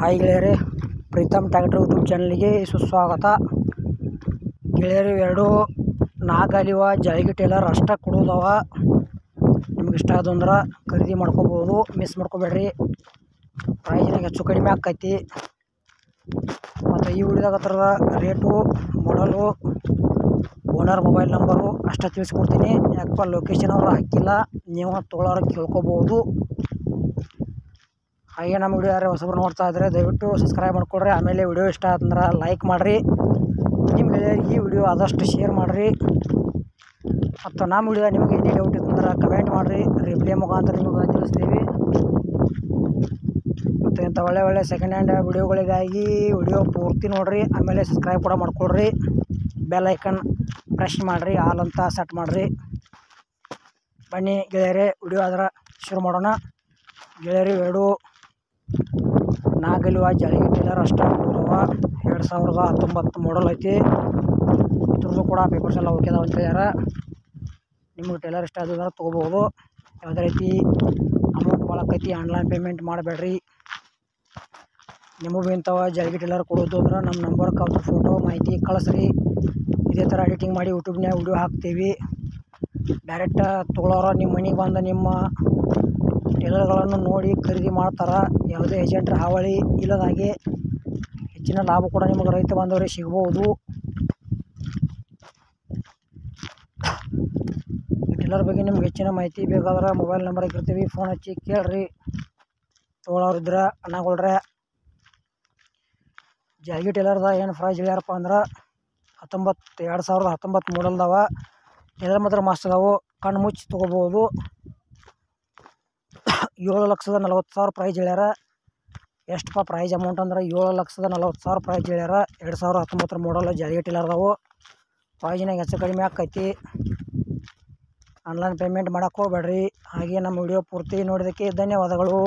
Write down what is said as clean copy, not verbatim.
Hi ಗೆಳೆಯರೇ, Preetham tractor YouTube ಚಾನಲ್ಗೆ ಸುಸ್ವಾಗತ. ಗೆಳೆಯರು, ಎರಡು ನಾಗಲಿವ ಜಳಗಿ ಟೇಲರ್ ಅಷ್ಟೇ ಕೊಡೋದವ. ನಿಮ್ಗೆ ಇಷ್ಟ ಆದ ಅಂದ್ರೆ ಖರೀದಿ ಮಾಡ್ಕೋಬೋದು, ಮಿಸ್ ಮಾಡ್ಕೋಬೇಡ್ರಿ. ಪ್ರೈಸ್ನಾಗ ಹೆಚ್ಚು ಕಡಿಮೆ ಆಕೈತಿ. ಮತ್ತು ಈ ವಿಡಿಯೋದಾಗ ಥರದ ರೇಟು, ಮಾಡಲು, ಓನರ್ ಮೊಬೈಲ್ ನಂಬರು ಅಷ್ಟೇ ತಿಳಿಸ್ಕೊಡ್ತೀನಿ. ಯಾಕಪ್ಪ ಲೊಕೇಶನ್ ಅವರು ಹಾಕಿಲ್ಲ, ನೀವು ತೊಗೊಳೋರು ಕೇಳ್ಕೊಬೋದು. ಹಾಗೆ ನಮ್ಮ ವಿಡಿಯೋ ಯಾರು ಹೊಸಬ್ರು ನೋಡ್ತಾ ಇದ್ದರೆ ದಯವಿಟ್ಟು ಸಬ್ಸ್ಕ್ರೈಬ್ ಮಾಡ್ಕೊಳ್ರಿ. ಆಮೇಲೆ ವಿಡಿಯೋ ಇಷ್ಟ ಆತಂದ್ರೆ ಲೈಕ್ ಮಾಡಿರಿ. ನಿಮ್ಮ ಗೆಳೆಯರಿಗೆ ಈ ವಿಡಿಯೋ ಆದಷ್ಟು ಶೇರ್ ಮಾಡಿರಿ. ಮತ್ತು ನಮ್ಮ ವಿಡಿಯೋ ನಿಮಗೆ ಏನೇ ಡೌಟ್ ಇತ್ತಂದ್ರೆ ಕಮೆಂಟ್ ಮಾಡಿರಿ, ರಿಪ್ಲೈ ಮುಖಾಂತರ ನಿಮಗೆ ತಿಳಿಸ್ತೀವಿ. ಮತ್ತು ಇಂಥ ಒಳ್ಳೆ ಸೆಕೆಂಡ್ ಹ್ಯಾಂಡ್ ವಿಡಿಯೋಗಳಿಗಾಗಿ ವಿಡಿಯೋ ಪೂರ್ತಿ ನೋಡಿರಿ. ಆಮೇಲೆ ಸಬ್ಸ್ಕ್ರೈಬ್ ಕೂಡ ಮಾಡ್ಕೊಳ್ರಿ. ಬೆಲ್ ಐಕನ್ ಪ್ರೆಸ್ ಮಾಡಿರಿ, ಆಲ್ ಅಂತ ಸೆಟ್ ಮಾಡಿರಿ. ಬನ್ನಿ ಗೆಳೆಯರೇ, ವಿಡಿಯೋ ಆದ್ರೆ ಶುರು ಮಾಡೋಣ. ಗೆಳೆಯರು, ಎರಡು ನಾಗಲಿವ ಜಳಗಿ ಟೇಲರ್ ಅಷ್ಟೇ ಕೊಡೋದವ. 2019 ಮಾಡಲ್ ಐತಿ. ಇದ್ರದ್ದು ಕೂಡ ಪೇಪರ್ಸ್ ಎಲ್ಲ ಓಕೆ ಅದಾವ ಅಂತ ಹೇಳ್ಯಾರ. ನಿಮಗೆ ಟೇಲರ್ ಇಷ್ಟ ಆದ್ರೆ ತೊಗೋಬೋದು. ಯಾವುದೇ ರೀತಿ ಅಮೌಂಟ್ ಭಾಳ ಆಕೈತಿ, ಆನ್ಲೈನ್ ಪೇಮೆಂಟ್ ಮಾಡಬೇಡ್ರಿ. ನಿಮಗೂ ಇಂಥವ ಜಳಗಿ ಟೇಲರ್ ಕೊಡೋದು ಅಂದ್ರೆ ನಮ್ಮ ನಂಬರ್ಗೆ ಅವ್ರ ಫೋಟೋ ಮಾಹಿತಿ ಕಳಿಸ್ರಿ. ಇದೇ ಥರ ಎಡಿಟಿಂಗ್ ಮಾಡಿ ಯೂಟ್ಯೂಬ್ನಾಗ ವಿಡಿಯೋ ಹಾಕ್ತೀವಿ. ಡೈರೆಕ್ಟ್ ತೊಗೊಳೋರು ನಿಮ್ಮ ಮನೆಗೆ ಬಂದು ನಿಮ್ಮ ಟೇಲರ್ಗಳನ್ನು ನೋಡಿ ಖರೀದಿ ಮಾಡ್ತಾರೆ. ಯಾವುದೇ ಏಜೆಂಟ್ರ ಹಾವಳಿ ಇಲ್ಲದಾಗೆ ಹೆಚ್ಚಿನ ಲಾಭ ಕೂಡ ನಿಮಗೆ ರೈತ ಬಾಂಧವರಿಗೆ ಸಿಗ್ಬೋದು. ಈ ಟೇಲರ್ ಬಗ್ಗೆ ನಿಮ್ಗೆ ಹೆಚ್ಚಿನ ಮಾಹಿತಿ ಬೇಕಾದ್ರೆ ಮೊಬೈಲ್ ನಂಬರ್ ಇರ್ತೀವಿ, ಫೋನ್ ಹಚ್ಚಿ ಕೇಳ್ರಿ. ತೊಗೊಳೋರಿದ್ರೆ ಅಣ್ಣಗಳ್ರೆ, ಜಳಗಿ ಟೇಲರ್ದ ಏನು ಪ್ರೈಸ್ ಹೇಳ್ಯಾರಪ್ಪ ಅಂದ್ರೆ 2019 ಮಾಡಲ್ದಾವ. ಟೇಲರ್ ಮಾತ್ರ ಮಸ್ತ್ ಅದಾವು, ಕಣ್ಣು ಮುಚ್ಚಿ ತೊಗೋಬೋದು. 7,40,000 ಪ್ರೈಸ್ ಹೇಳ್ಯಾರ. ಎಷ್ಟಪ್ಪ ಪ್ರೈಸ್ ಅಮೌಂಟ್ ಅಂದ್ರೆ 7,40,000 ಪ್ರೈಸ್ ಹೇಳ್ಯಾರ. 2019 ಮಾಡಲ್ ಜಳಗಿ ಟೇಲರ್ದಾವು. ಪ್ರೈಸ್ನಾಗ ಹೆಚ್ಚು ಕಡಿಮೆ ಆಕೈತಿ. ಆನ್ಲೈನ್ ಪೇಮೆಂಟ್ ಮಾಡೋಕೆ ಹೋಗ್ಬೇಡ್ರಿ. ಹಾಗೆ ನಮ್ಮ ವಿಡಿಯೋ ಪೂರ್ತಿ ನೋಡೋದಕ್ಕೆ ಧನ್ಯವಾದಗಳು.